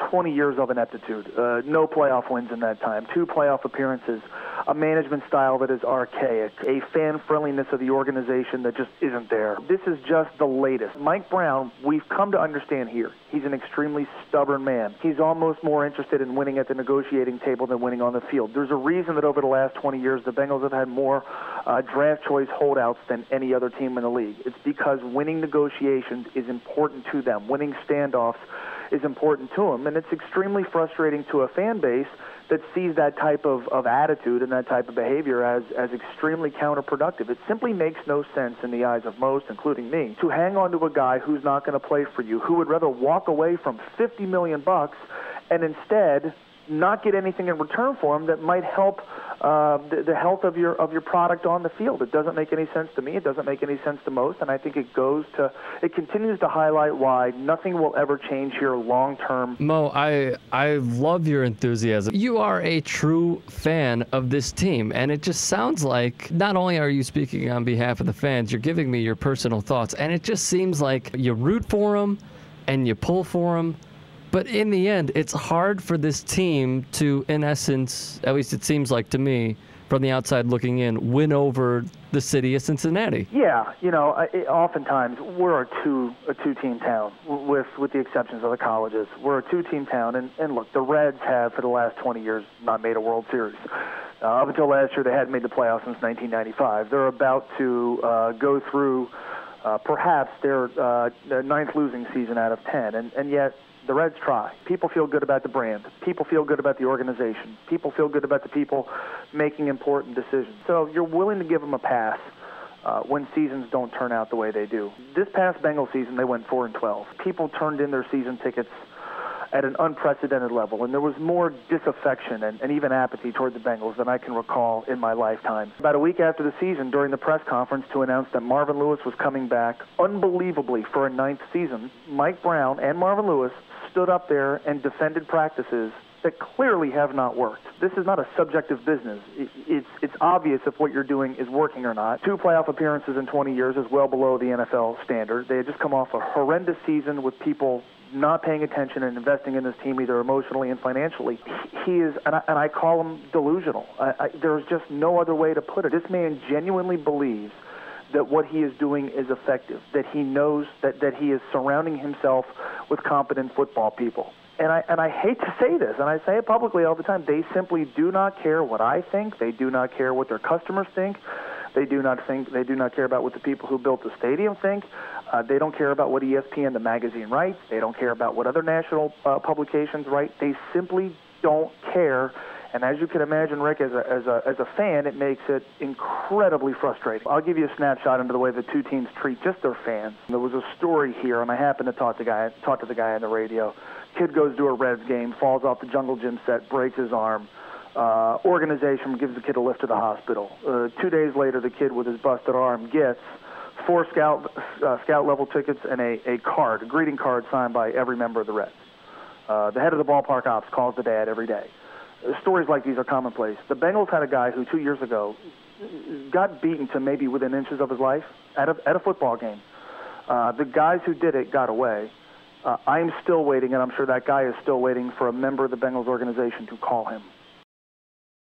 20 years of ineptitude, no playoff wins in that time, 2 playoff appearances, a management style that is archaic, a fan-friendliness of the organization that just isn't there. This is just the latest. Mike Brown, we've come to understand here, he's an extremely stubborn man. He's almost more interested in winning at the negotiating table than winning on the field. There's a reason that over the last 20 years, the Bengals have had more draft choice holdouts than any other team in the league. It's because winning negotiations is important to them. Winning standoffs is important to them, and it's extremely frustrating to a fan base that sees that type of attitude and that type of behavior as extremely counterproductive. It simply makes no sense in the eyes of most, including me, to hang on to a guy who's not going to play for you, who would rather walk away from $50 million and instead not get anything in return for him that might help the health of your product on the field. It doesn't make any sense to me. It doesn't make any sense to most, and I think it continues to highlight why nothing will ever change here long term. Mo, I love your enthusiasm. You are a true fan of this team, and it just sounds like not only are you speaking on behalf of the fans, you're giving me your personal thoughts, and it just seems like you root for them and you pull for them. But in the end, it's hard for this team to, in essence, at least it seems like to me, from the outside looking in, win over the city of Cincinnati. Yeah, oftentimes we're a two-team town, with the exceptions of the colleges. We're a two-team town, and look, the Reds have, for the last 20 years, not made a World Series. Up until last year, they hadn't made the playoffs since 1995. They're about to go through perhaps their 9th losing season out of 10, and yet the Reds try. People feel good about the brand. People feel good about the organization. People feel good about the people making important decisions. So you're willing to give them a pass when seasons don't turn out the way they do. This past Bengals season, they went 4-12. People turned in their season tickets at an unprecedented level, and there was more disaffection and even apathy toward the Bengals than I can recall in my lifetime. About a week after the season, during the press conference to announce that Marvin Lewis was coming back unbelievably for a 9th season, Mike Brown and Marvin Lewis stood up there and defended practices that clearly have not worked. This is not a subjective business. It's obvious if what you're doing is working or not. 2 playoff appearances in 20 years is well below the NFL standard. They had just come off a horrendous season with people not paying attention and investing in this team either emotionally and financially. He is, and I call him delusional. There's just no other way to put it. This man genuinely believes that what he is doing is effective, that he knows that he is surrounding himself with competent football people. And I hate to say this, and I say it publicly all the time, they simply do not care what I think. They do not care what their customers think. They do not care about what the people who built the stadium think. They don't care about what ESPN, the magazine, writes. They don't care about what other national publications write. They simply don't care. And as you can imagine, Rick, as a fan, it makes it incredibly frustrating. I'll give you a snapshot into the way the two teams treat just their fans. There was a story here, and I happened to talk to the guy on the radio. Kid goes to a Reds game, falls off the jungle gym set, breaks his arm. Organization gives the kid a lift to the hospital. 2 days later, the kid with his busted arm gets 4 scout level tickets and a greeting card signed by every member of the Reds. The head of the ballpark ops calls the dad every day. Stories like these are commonplace. The Bengals had a guy who 2 years ago got beaten to maybe within inches of his life at a football game. The guys who did it got away. I'm still waiting, and I'm sure that guy is still waiting for a member of the Bengals organization to call him.